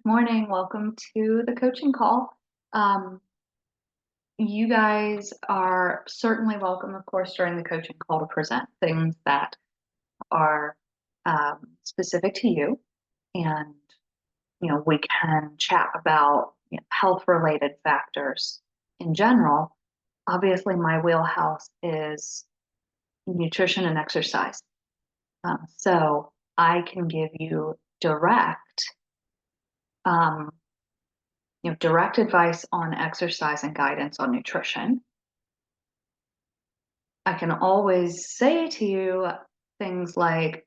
morning. Welcome to the coaching call. Um, you guys are certainly welcome, of course, during the coaching call to present things that are specific to you. And, we can chat about health-related factors in general. Obviously, my wheelhouse is nutrition and exercise. So I can give you um, direct advice on exercise and guidance on nutrition. I can always say to you things like,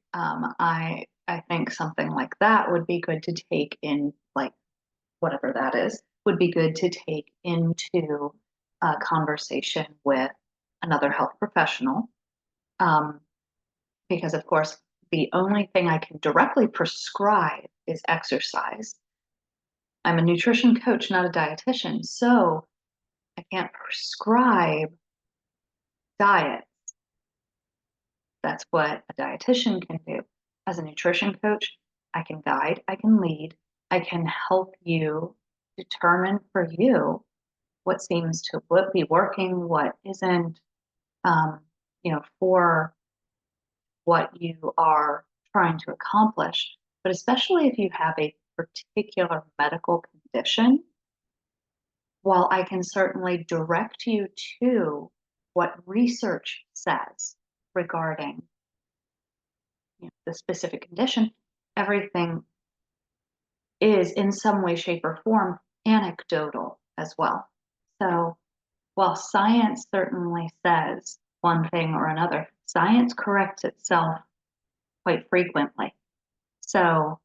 I think something like that would be good to take in, like whatever that is, would be good to take into a conversation with another health professional. Um, because of course, the only thing I can directly prescribe is exercise. I'm a nutrition coach, not a dietitian, so I can't prescribe diet. That's what a dietitian can do. As a nutrition coach, I can guide, I can lead, I can help you determine for you what seems to be working, what isn't, um, for what you are trying to accomplish. But especially if you have a particular medical condition, while I can certainly direct you to what research says regarding the specific condition, everything is in some way, shape, or form anecdotal as well. So while science certainly says one thing or another, science corrects itself quite frequently. So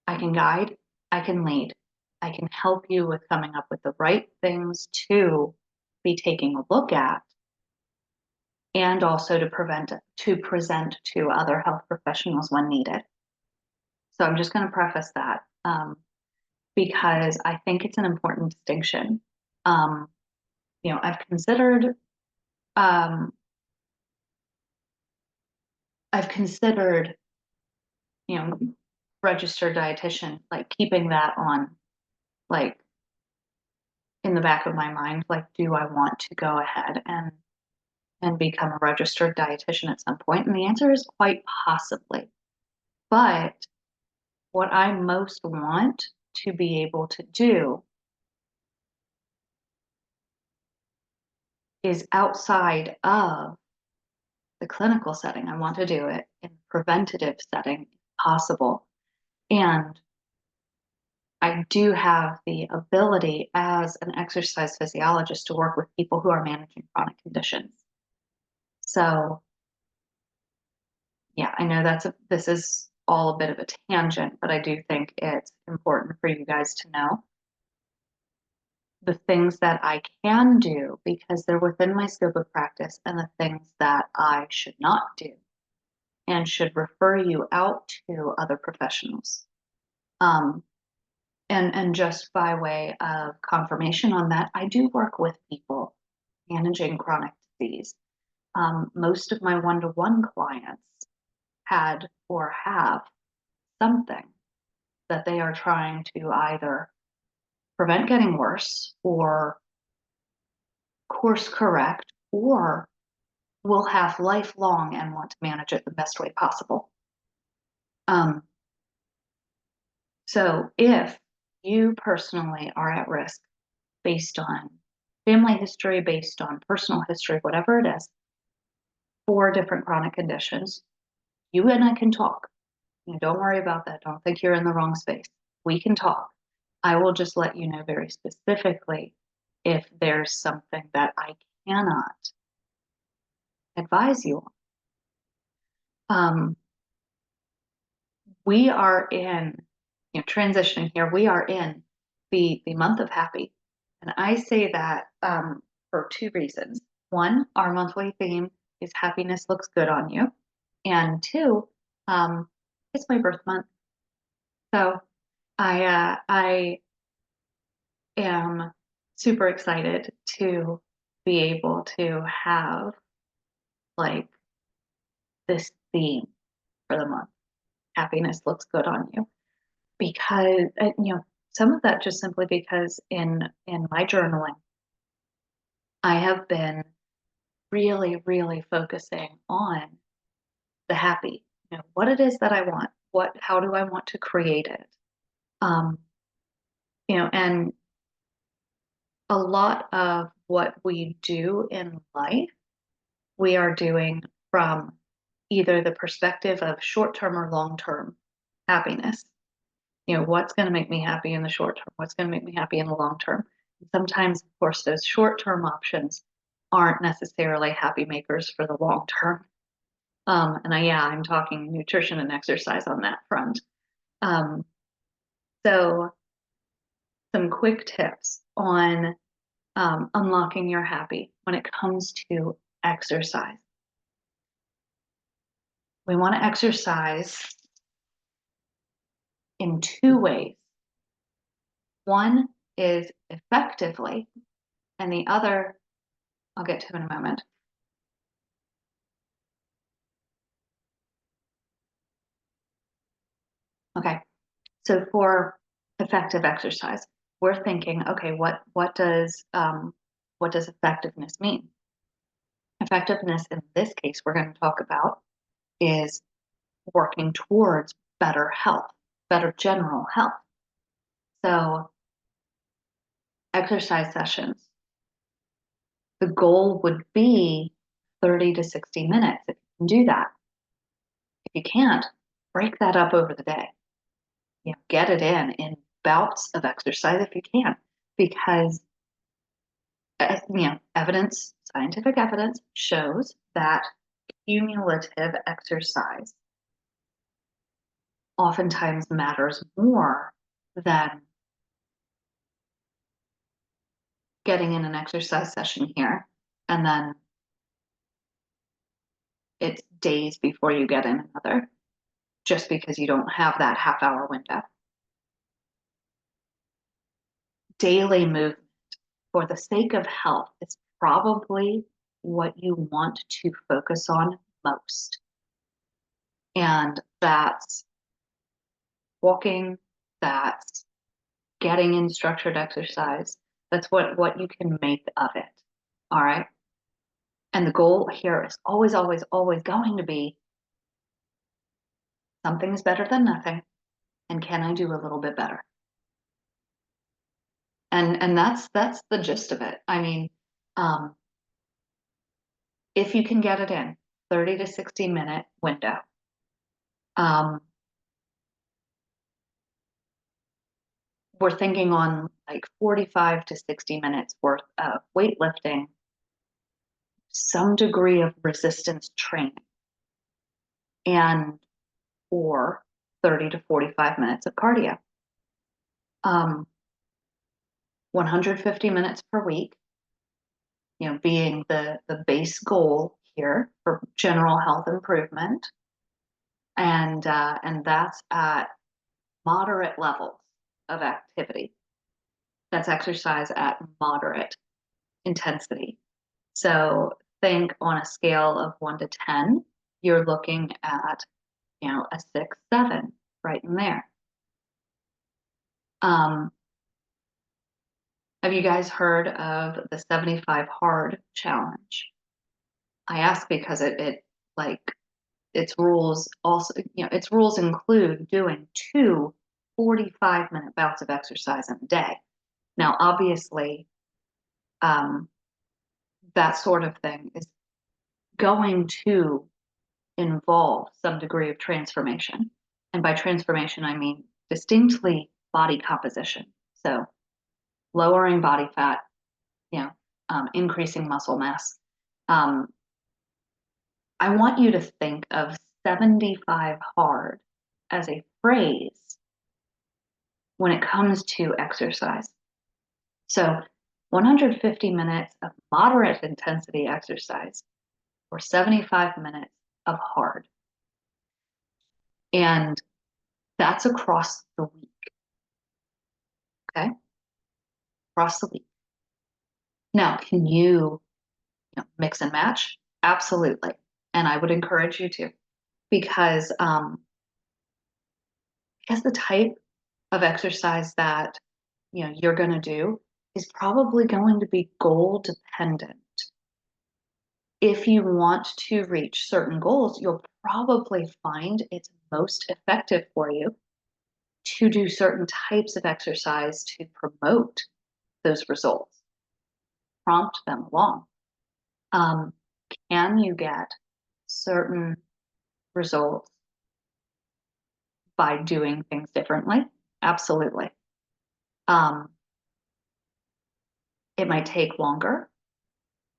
I can guide, I can lead, I can help you with coming up with the right things to be taking a look at, and also to present to other health professionals when needed. So I'm just going to preface that because I think it's an important distinction. Um, I've considered um, I've considered you know registered dietitian, like keeping that on, like, in the back of my mind, like, do I want to go ahead and become a registered dietitian at some point? And the answer is quite possibly. But what I most want to be able to do is outside of the clinical setting. I want to do it in preventative setting if possible. And I do have the ability as an exercise physiologist to work with people who are managing chronic conditions. So yeah, I know this is all a bit of a tangent, but I do think it's important for you guys to know the things that I can do because they're within my scope of practice, and the things that I should not do and should refer you out to other professionals. Um, and just by way of confirmation on that, I do work with people managing chronic disease. Most of my one-to-one clients had or have something that they are trying to either prevent getting worse or course correct, or will have lifelong and want to manage it the best way possible. Um, so if you personally are at risk based on family history, based on personal history, whatever it is, for different chronic conditions, you and I can talk. Don't worry about that. Don't think you're in the wrong space. We can talk. I will just let you know very specifically if there's something that I cannot advise you on. We are in, transitioning here. We are in the month of happy, and I say that for two reasons. One, our monthly theme is happiness looks good on you, and two, um, it's my birth month, so I am super excited to be able to have, like, this theme for the month. happiness looks good on you. Because, some of that just simply because in my journaling, I have been really, really focusing on the happy, what it is that I want, how do I want to create it? Um, and a lot of what we do in life, we are doing from either the perspective of short-term or long-term happiness. What's going to make me happy in the short term? What's going to make me happy in the long term? And sometimes, of course, those short-term options aren't necessarily happy makers for the long term. Yeah, I'm talking nutrition and exercise on that front. Um, so some quick tips on unlocking your happy when it comes to exercise. We want to exercise in two ways. One is effectively, and the other I'll get to in a moment. Okay. So for effective exercise, we're thinking, okay, what does effectiveness mean? Effectiveness in this case we're going to talk about is working towards better health, better general health. So exercise sessions, the goal would be 30 to 60 minutes if you can do that. If you can't, break that up over the day. Get it in bouts of exercise if you can, because scientific evidence shows that cumulative exercise oftentimes matters more than getting in an exercise session here and then it's days before you get in another, just because you don't have that half-hour window. Daily movement for the sake of health is probably what you want to focus on most. And that's walking, that's getting in structured exercise. That's what you can make of it. All right. And the goal here is always, always, always going to be something is better than nothing. And can I do a little bit better? And that's the gist of it. I mean, if you can get it in 30 to 60-minute window, we're thinking on like 45 to 60 minutes worth of weightlifting, some degree of resistance training, and or 30 to 45 minutes of cardio. 150 minutes per week, being the base goal here for general health improvement. And that's at moderate levels of activity. That's exercise at moderate intensity. So think on a scale of 1 to 10, you're looking at, a 6, 7, right in there. Have you guys heard of the 75 hard challenge? I ask because its rules also, its rules include doing 2 45-minute bouts of exercise in a day. Now, obviously, that sort of thing is going to involve some degree of transformation. And by transformation, I mean distinctly body composition. So lowering body fat, increasing muscle mass. I want you to think of 75 hard as a phrase when it comes to exercise. So 150 minutes of moderate intensity exercise or 75 minutes of hard. And that's across the week. Okay? Across the week. Now, can you, mix and match? Absolutely. And I would encourage you to, because because the type of exercise that you're going to do is probably going to be goal dependent. If you want to reach certain goals, you'll probably find it's most effective for you to do certain types of exercise to promote those results, prompt them along. Um, can you get certain results by doing things differently? Absolutely. Um, it might take longer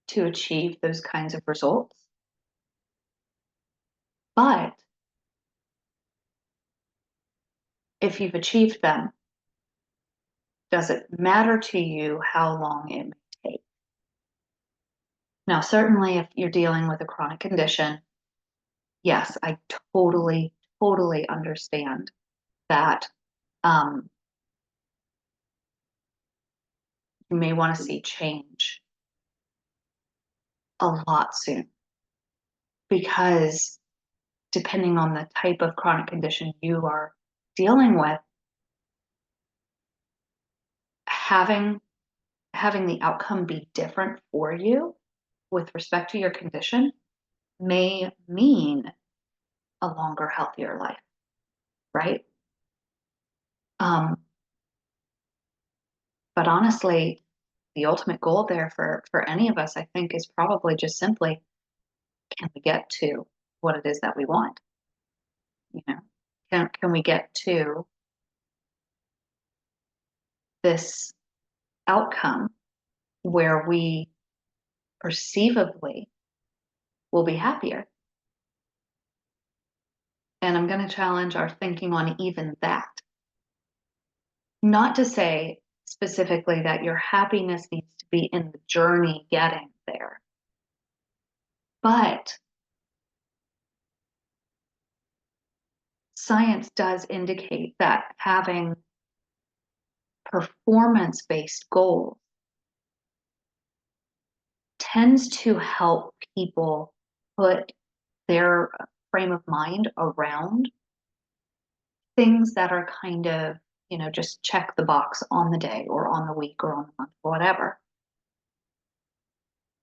to achieve those kinds of results, but if you've achieved them, does it matter to you how long it may take? Now, certainly if you're dealing with a chronic condition, yes, I totally, totally understand that um, you may want to see change a lot soon because depending on the type of chronic condition you are dealing with, having the outcome be different for you with respect to your condition may mean a longer, healthier life, right? Um, but honestly, the ultimate goal there for any of us, I think, is probably just simply, can we get to what it is that we want? You know, can we get to this outcome where we perceivably will be happier? And I'm going to challenge our thinking on even that. Not to say specifically that your happiness needs to be in the journey getting there, but science does indicate that having performance based goals tends to help people put their frame of mind around things that are kind of, just check the box on the day or on the week or on the month or whatever,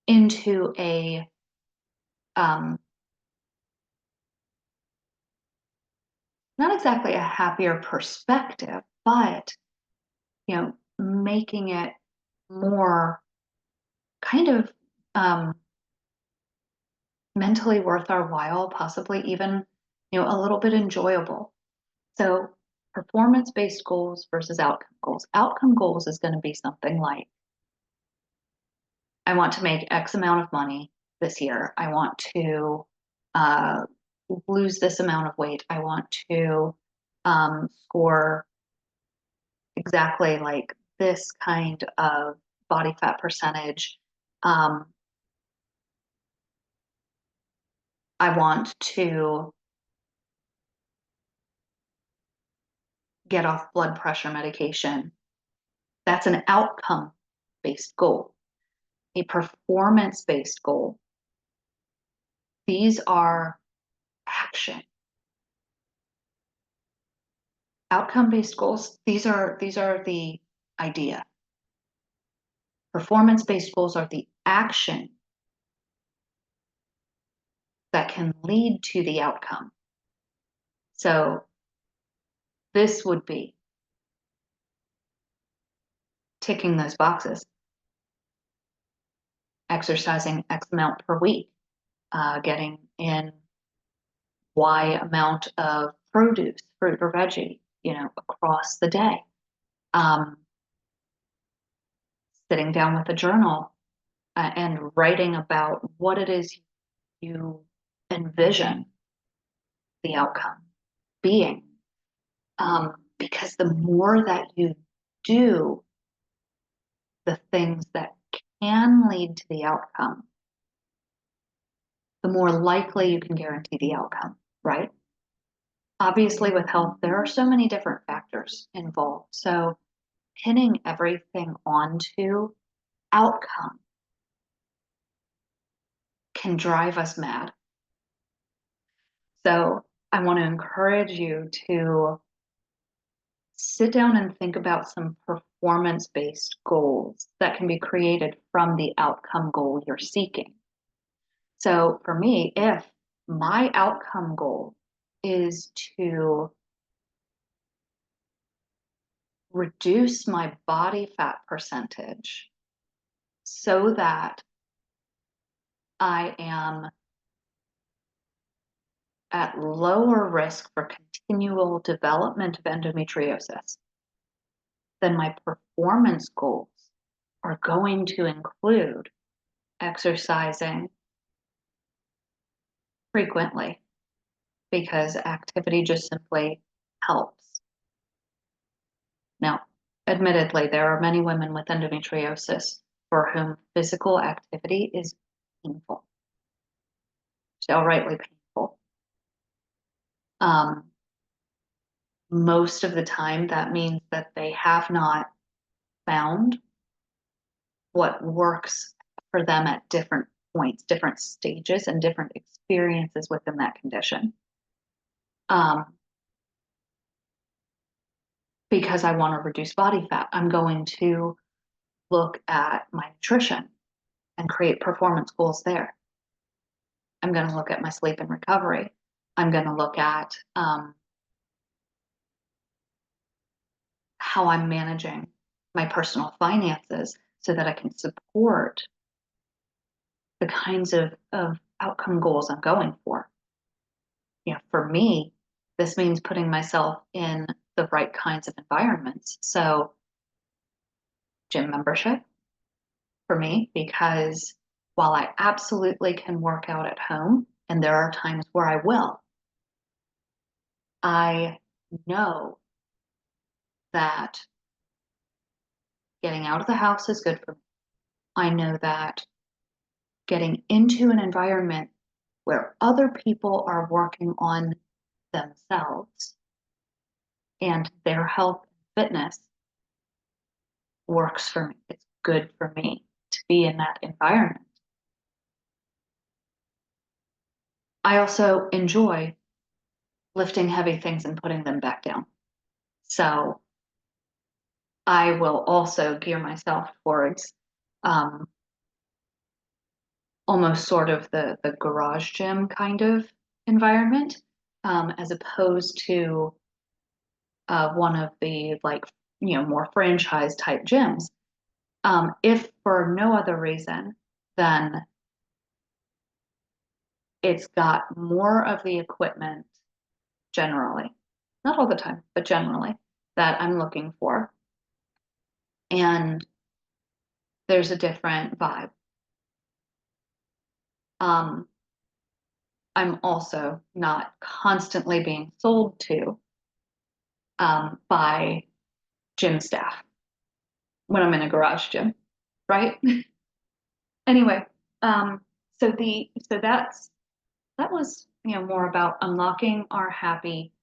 into a um, not exactly a happier perspective, but making it more kind of mentally worth our while, possibly even a little bit enjoyable. So performance-based goals versus outcome goals. Outcome goals is going to be something like, I want to make X amount of money this year. I want to uh, lose this amount of weight. I want to score exactly like this kind of body fat percentage. Um, I want to get off blood pressure medication. That's an outcome based goal. A performance based goal, these are action. Outcome based goals, these are the idea. Performance based goals are the action that can lead to the outcome. So this would be ticking those boxes, exercising X amount per week, getting in Y amount of produce, fruit or veggie, across the day. Um, Sitting down with a journal and writing about what it is you envision the outcome being. Because the more that you do the things that can lead to the outcome, the more likely you can guarantee the outcome, right? Obviously, with health, there are so many different factors involved. So pinning everything onto outcome can drive us mad. So I want to encourage you to sit down and think about some performance-based goals that can be created from the outcome goal you're seeking. So for me, if my outcome goal is to reduce my body fat percentage so that I am at lower risk for continual development of endometriosis, then my performance goals are going to include exercising frequently because activity just simply helps. Now, admittedly, there are many women with endometriosis for whom physical activity is painful, downrightly painful. Most of the time, that means that they have not found what works for them at different points, different stages, and different experiences within that condition. Because I want to reduce body fat, I'm going to look at my nutrition and create performance goals there. I'm going to look at my sleep and recovery. I'm going to look at how I'm managing my personal finances so that I can support the kinds of outcome goals I'm going for. You know, for me, this means putting myself in the right kinds of environments. So, gym membership for me, because while I absolutely can work out at home, and there are times where I will, I know that getting out of the house is good for me. I know that getting into an environment where other people are working on themselves and their health and fitness works for me. It's good for me to be in that environment. I also enjoy lifting heavy things and putting them back down. So I will also gear myself towards almost sort of the garage gym kind of environment, as opposed to one of the more franchise type gyms. If for no other reason than it's got more of the equipment generally, not all the time, but generally, that I'm looking for. And there's a different vibe. I'm also not constantly being sold to by gym staff when I'm in a garage gym, right? Anyway, so that was more about unlocking our happy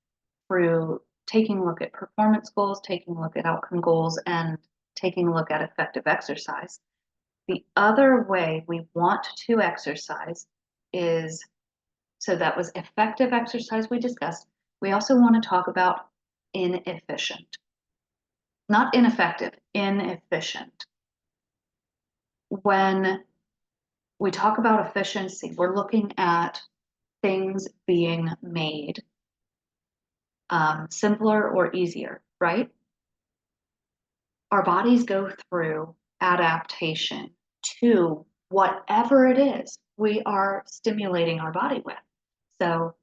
through taking a look at performance goals, taking a look at outcome goals, and taking a look at effective exercise. The other way we want to exercise is, so that was effective exercise we discussed. We also want to talk about inefficient. Not ineffective, inefficient. When we talk about efficiency, we're looking at things being made simpler or easier, right? Our bodies go through adaptation to whatever it is we are stimulating our body with. So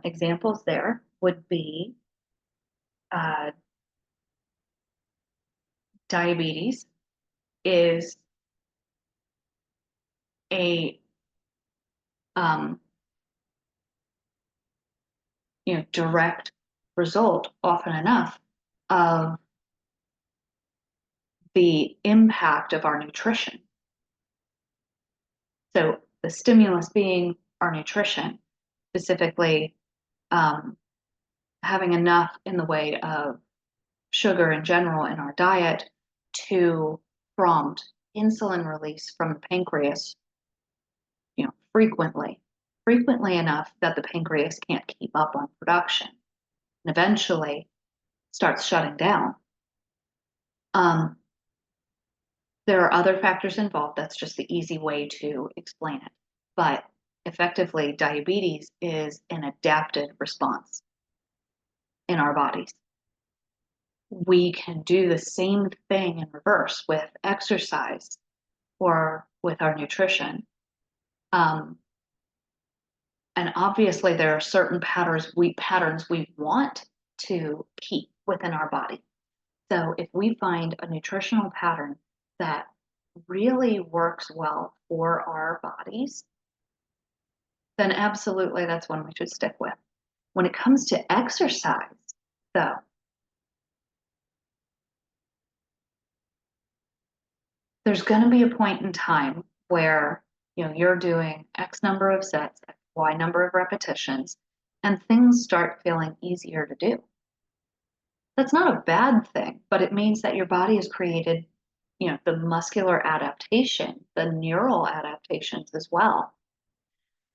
examples there would be diabetes is a direct result, often enough, of the impact of our nutrition. So the stimulus being our nutrition, specifically having enough in the way of sugar in general in our diet to prompt insulin release from the pancreas, frequently enough that the pancreas can't keep up on production. And eventually starts shutting down. Um, there are other factors involved. That's just the easy way to explain it. But effectively, diabetes is an adapted response in our bodies. We can do the same thing in reverse with exercise or with our nutrition. Um, and obviously, there are certain patterns we want to keep within our body. So if we find a nutritional pattern that really works well for our bodies, then absolutely that's one we should stick with. When it comes to exercise, though, there's going to be a point in time where you're doing X number of sets, Y number of repetitions, and things start feeling easier to do. That's not a bad thing, but it means that your body has created, the muscular adaptation, the neural adaptations as well.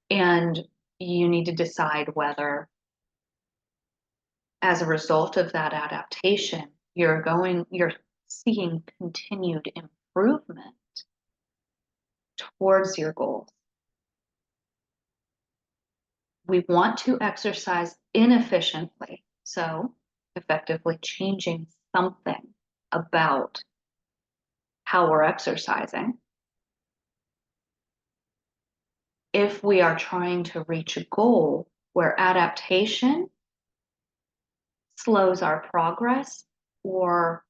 And you need to decide whether, as a result of that adaptation, you're seeing continued improvement towards your goals. We want to exercise inefficiently, so effectively changing something about how we're exercising. If we are trying to reach a goal where adaptation slows our progress or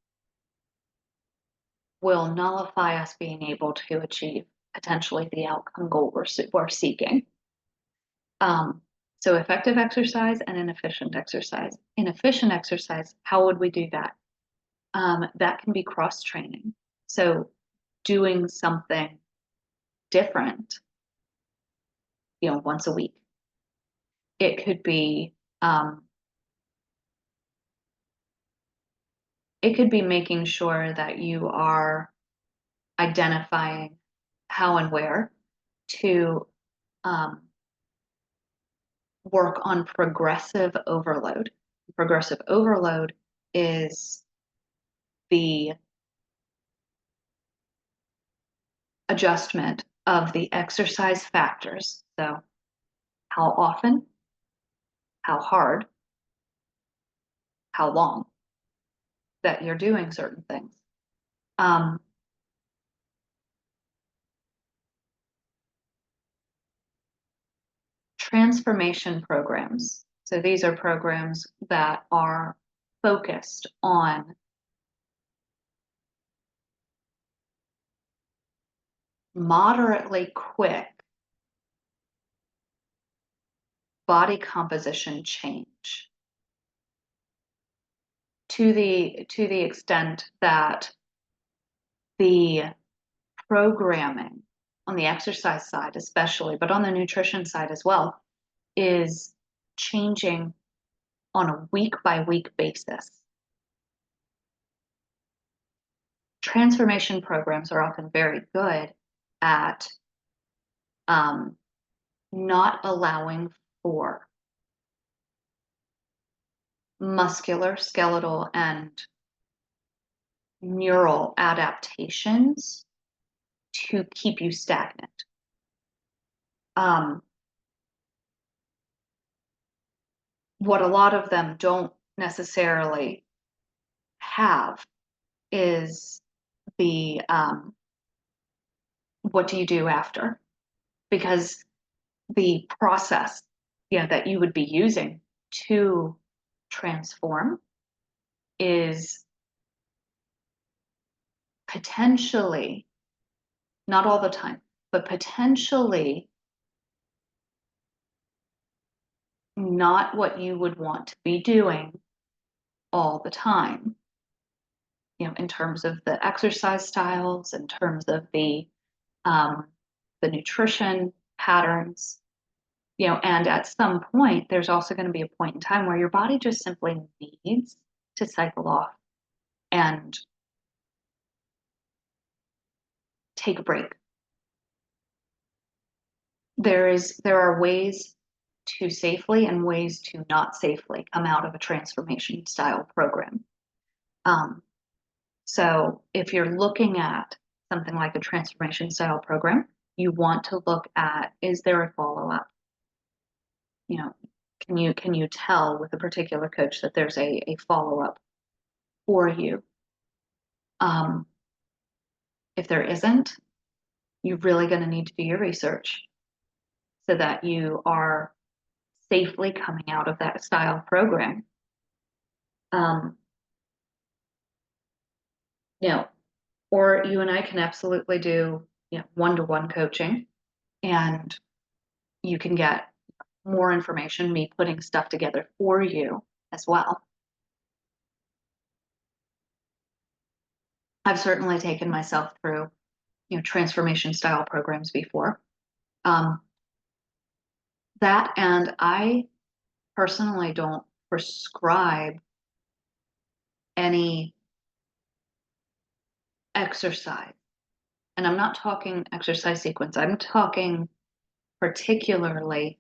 will nullify us being able to achieve potentially the outcome goal we're seeking. So effective exercise and inefficient exercise. Inefficient exercise, how would we do that? That can be cross training. So doing something different, once a week. It could be making sure that you are identifying how and where to work on progressive overload. Progressive overload is the adjustment of the exercise factors. So, how often, how hard, how long that you're doing certain things. Transformation programs. So these are programs that are focused on moderately quick body composition change to the extent that the programming on the exercise side especially, but on the nutrition side as well, is changing on a week by week basis. Transformation programs are often very good at not allowing for muscular, skeletal, and neural adaptations to keep you stagnant. What a lot of them don't necessarily have is the what do you do after? Because the process, that you would be using to transform is potentially, not all the time, but potentially not what you would want to be doing all the time. In terms of the exercise styles, in terms of the nutrition patterns, and at some point, there's also going to be a point in time where your body just simply needs to cycle off and take a break. There are ways to safely and ways to not safely come out of a transformation style program. Um, so if you're looking at something like a transformation style program, you want to look at, is there a follow-up? You know, can you tell with a particular coach that there's a follow-up for you? Um, if there isn't, you're really going to need to do your research so that you are safely coming out of that style program. Um, you know, or you and I can absolutely do, one-to-one coaching, and you can get more information, me putting stuff together for you as well. I've certainly taken myself through, transformation style programs before. Um, that, and I personally don't prescribe any exercise. And I'm not talking exercise sequence. I'm talking particularly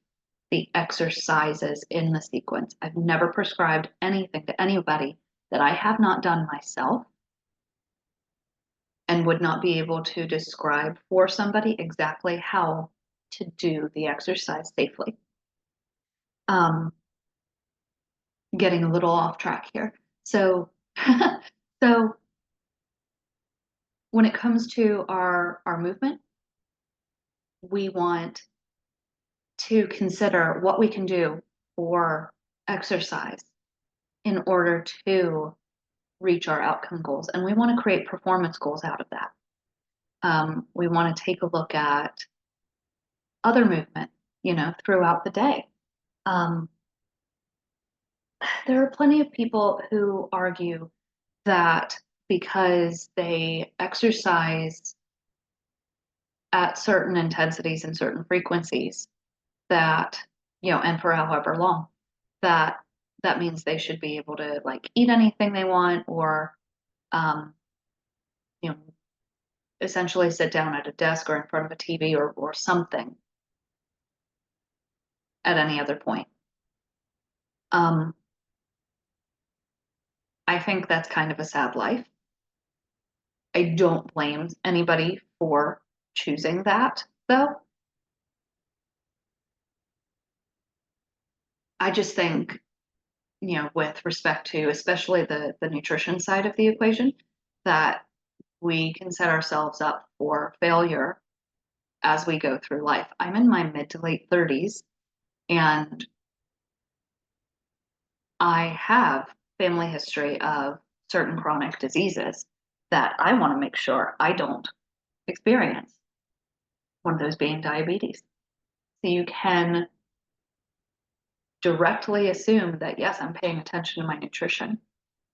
the exercises in the sequence. I've never prescribed anything to anybody that I have not done myself and would not be able to describe for somebody exactly how to do the exercise safely. Um, Getting a little off track here. So, so when it comes to our movement, we want to consider what we can do for exercise in order to reach our outcome goals. And we want to create performance goals out of that. We want to take a look at other movement, throughout the day. Um, there are plenty of people who argue that because they exercise at certain intensities and certain frequencies, that, and for however long, that that means they should be able to like eat anything they want, or um, you know essentially sit down at a desk or in front of a TV, or something at any other point. um, I think that's kind of a sad life. I don't blame anybody for choosing that, though. I just think, with respect to especially the nutrition side of the equation, that we can set ourselves up for failure as we go through life. I'm in my mid to late 30s, and I have family history of certain chronic diseases that I want to make sure I don't experience, one of those being diabetes. So you can directly assume that, yes, I'm paying attention to my nutrition.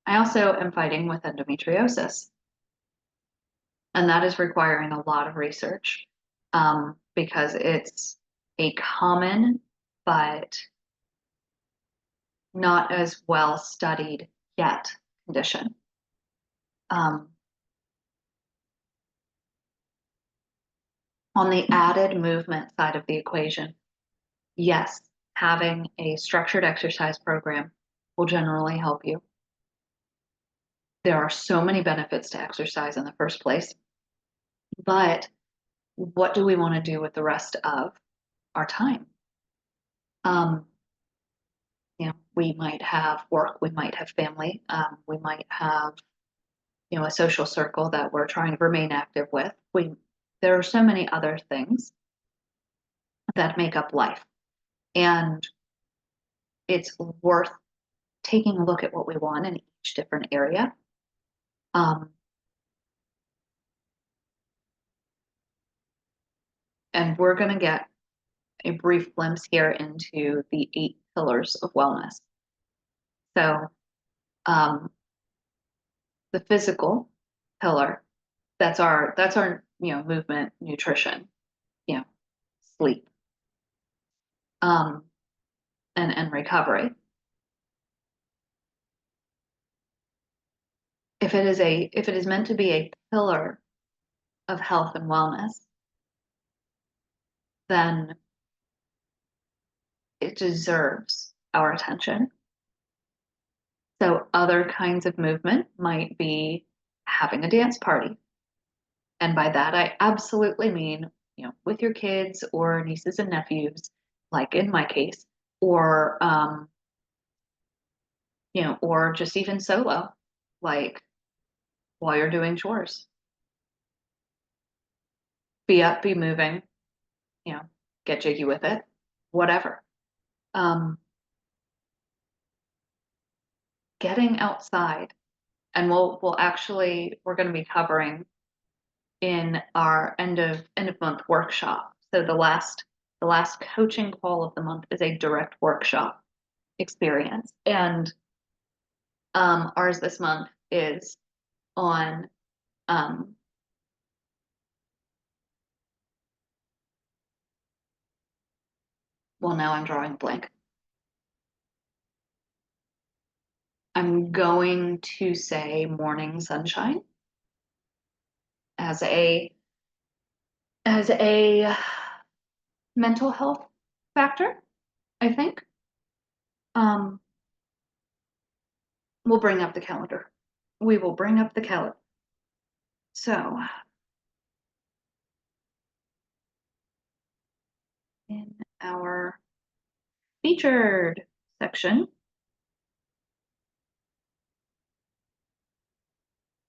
I also am fighting with endometriosis, and that is requiring a lot of research, because it's a common but not as well studied yet condition. Um, on the added movement side of the equation, yes, having a structured exercise program will generally help you. There are so many benefits to exercise in the first place, but what do we want to do with the rest of our time? Um, we might have work, we might have family, we might have, a social circle that we're trying to remain active with. There are so many other things that make up life, and it's worth taking a look at what we want in each different area. Um, and we're going to get a brief glimpse here into the 8 pillars of wellness. So, um, the physical pillar, that's our movement, nutrition, you know, sleep, um, and recovery. If it is meant to be a pillar of health and wellness, then it deserves our attention. So other kinds of movement might be having a dance party. And by that, I absolutely mean, with your kids or nieces and nephews, like in my case, or, or just even solo, like while you're doing chores. Be up, be moving, you know, get jiggy with it, whatever. Um, Getting outside, and we're going to be covering in our end of month workshop. So the last coaching call of the month is a direct workshop experience, and ours this month is on um, well, now I'm drawing a blank. I'm going to say morning sunshine as a mental health factor, I think. Um, we'll bring up the calendar. We will bring up the calendar. So, in our featured section,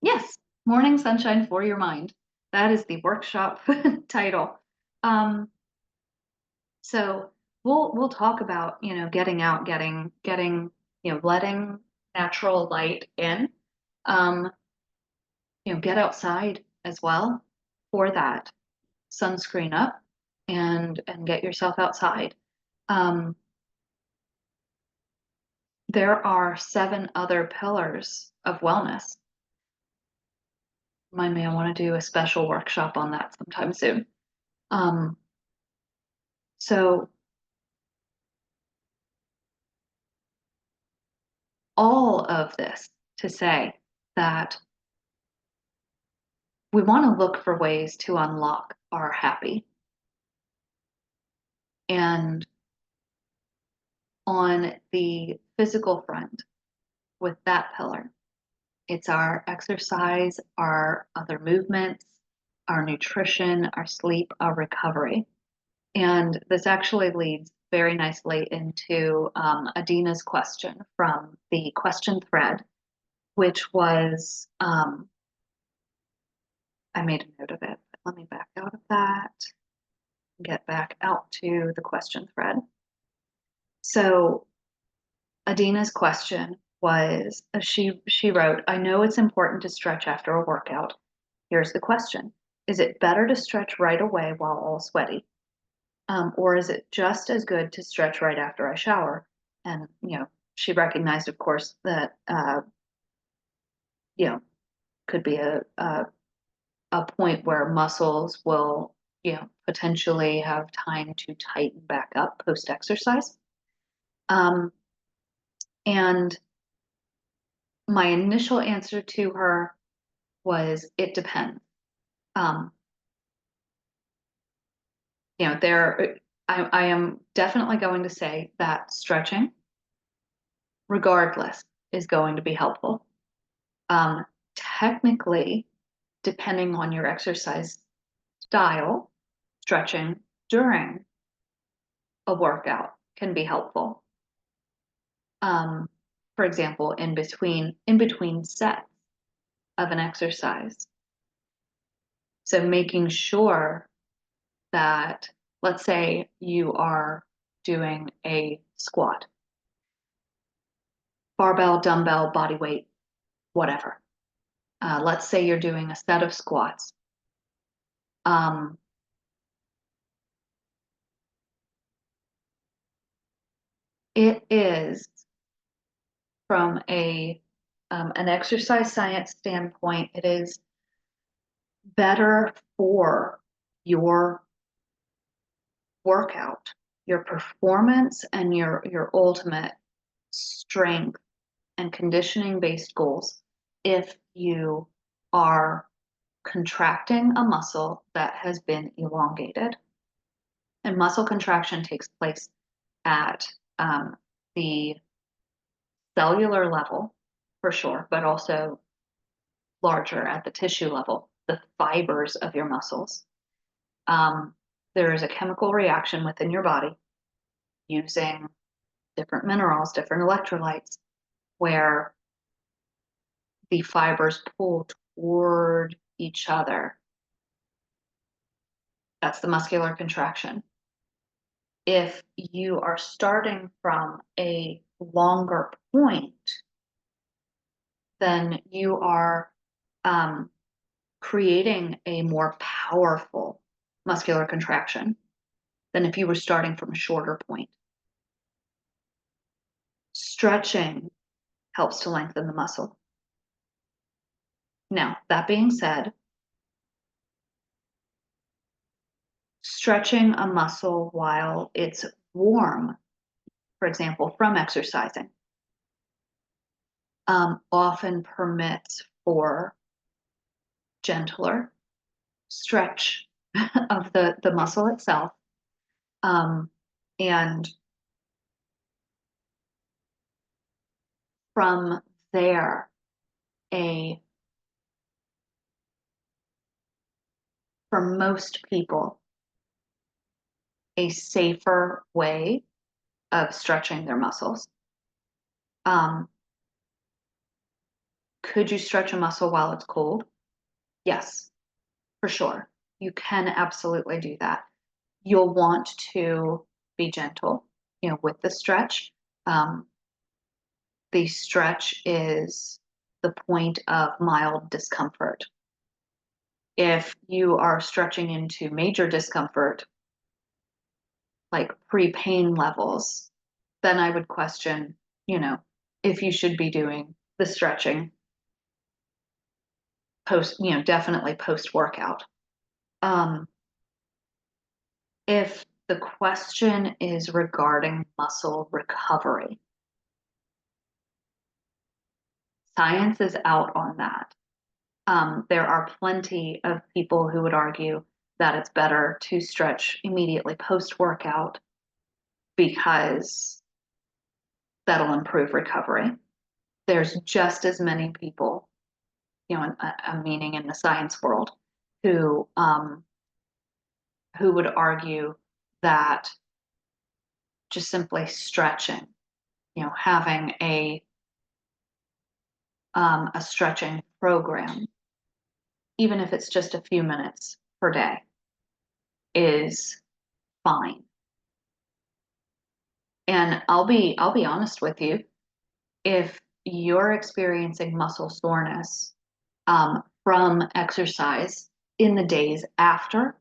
yes, morning sunshine for your mind. That is the workshop title. Um, so we'll talk about, getting out, getting, letting natural light in. Um, get outside as well for that. Sunscreen up and get yourself outside. Um, there are 7 other pillars of wellness. Remind me, I want to do a special workshop on that sometime soon. Um, so all of this to say that we want to look for ways to unlock our happy. And on the physical front, with that pillar, it's our exercise, our other movements, our nutrition, our sleep, our recovery. And this actually leads very nicely into Adina's question from the question thread, which was, I made a note of it, but let me back out of that, get back out to the question thread. So Adina's question was, she wrote, I know it's important to stretch after a workout. Here's the question. Is it better to stretch right away while all sweaty? Or is it just as good to stretch right after I shower? And, she recognized, of course, that, you know, could be a point where muscles will, potentially have time to tighten back up post exercise. Um, and my initial answer to her was, it depends. Um, I am definitely going to say that stretching, regardless, is going to be helpful. Technically, depending on your exercise style, stretching during a workout can be helpful. For example, in between sets of an exercise. So making sure that, let's say you are doing a squat, barbell, dumbbell, body weight, whatever. Let's say you're doing a set of squats. Um, it is from an exercise science standpoint, it is better for your workout, your performance, and your ultimate strength and conditioning based goals if you are contracting a muscle that has been elongated. And muscle contraction takes place at the cellular level for sure, but also larger at the tissue level, the fibers of your muscles. Um, there is a chemical reaction within your body using different minerals, different electrolytes, where the fibers pull toward each other. That's the muscular contraction. If you are starting from a longer point, then you are creating a more powerful muscular contraction than if you were starting from a shorter point. Stretching helps to lengthen the muscle. Now, that being said, stretching a muscle while it's warm, for example, from exercising, often permits for gentler stretch of the muscle itself. And from there, for most people, a safer way of stretching their muscles. Could you stretch a muscle while it's cold? Yes, for sure. You can absolutely do that. You'll want to be gentle, with the stretch. The stretch is the point of mild discomfort. If you are stretching into major discomfort, like pre-pain levels, then I would question, if you should be doing the stretching post, definitely post workout. If the question is regarding muscle recovery, science is out on that. There are plenty of people who would argue that it's better to stretch immediately post workout because that'll improve recovery. There's just as many people, meaning in the science world, who would argue that just simply stretching, having a stretching program, even if it's just a few minutes per day, is fine. And I'll be honest with you, if you're experiencing muscle soreness from exercise in the days after,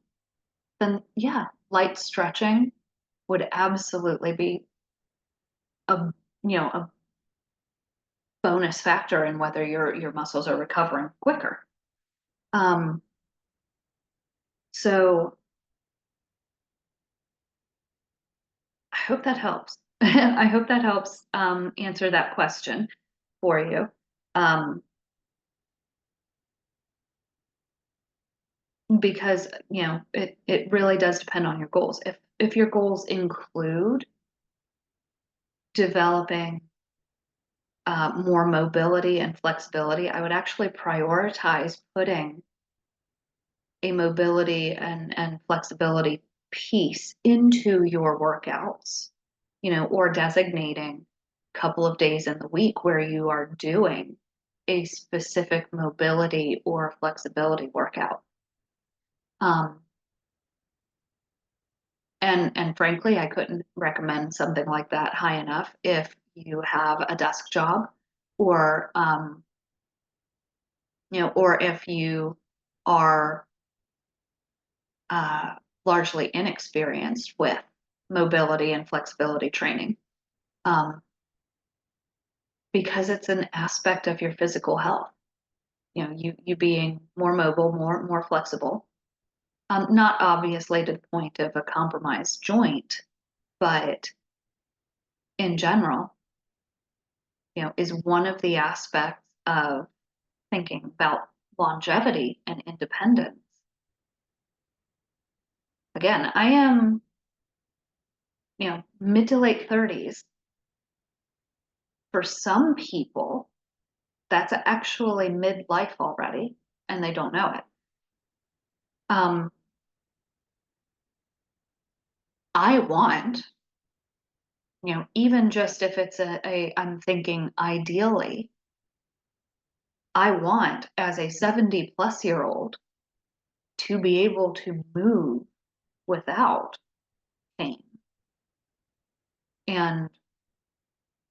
then yeah, light stretching would absolutely be a bonus factor in whether your muscles are recovering quicker. So I hope that helps. I hope that helps answer that question for you. Because it really does depend on your goals. If your goals include developing more mobility and flexibility, I would actually prioritize putting a mobility and flexibility piece into your workouts, or designating a couple of days in the week where you are doing a specific mobility or flexibility workout. And frankly, I couldn't recommend something like that high enough if you have a desk job or or if you are largely inexperienced with mobility and flexibility training, because it's an aspect of your physical health. You being more mobile, more flexible, not obviously to the point of a compromised joint, but in general, is one of the aspects of thinking about longevity and independence. Again, I am mid to late 30s, for some people, that's actually midlife already, and they don't know it. Um, I want, even just if it's I'm thinking ideally, I want as a 70-plus-year-old to be able to move without pain and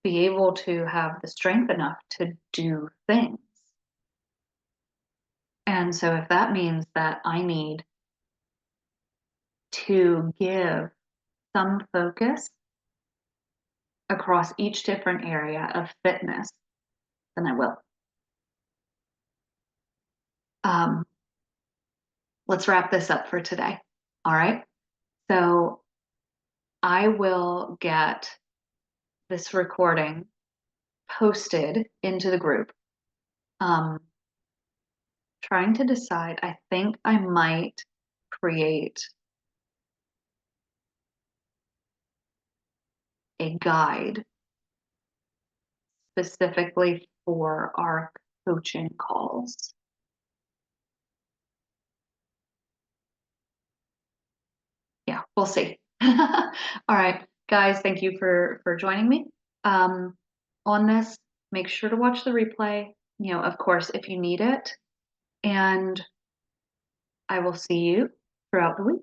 be able to have the strength enough to do things. And so if that means that I need to give some focus across each different area of fitness, then I will. Um, let's wrap this up for today. All right. So I will get this recording posted into the group. Trying to decide, I think I might create a guide specifically for our coaching calls. Yeah, we'll see. All right, guys, thank you for joining me on this. Make sure to watch the replay, of course, if you need it. And I will see you throughout the week.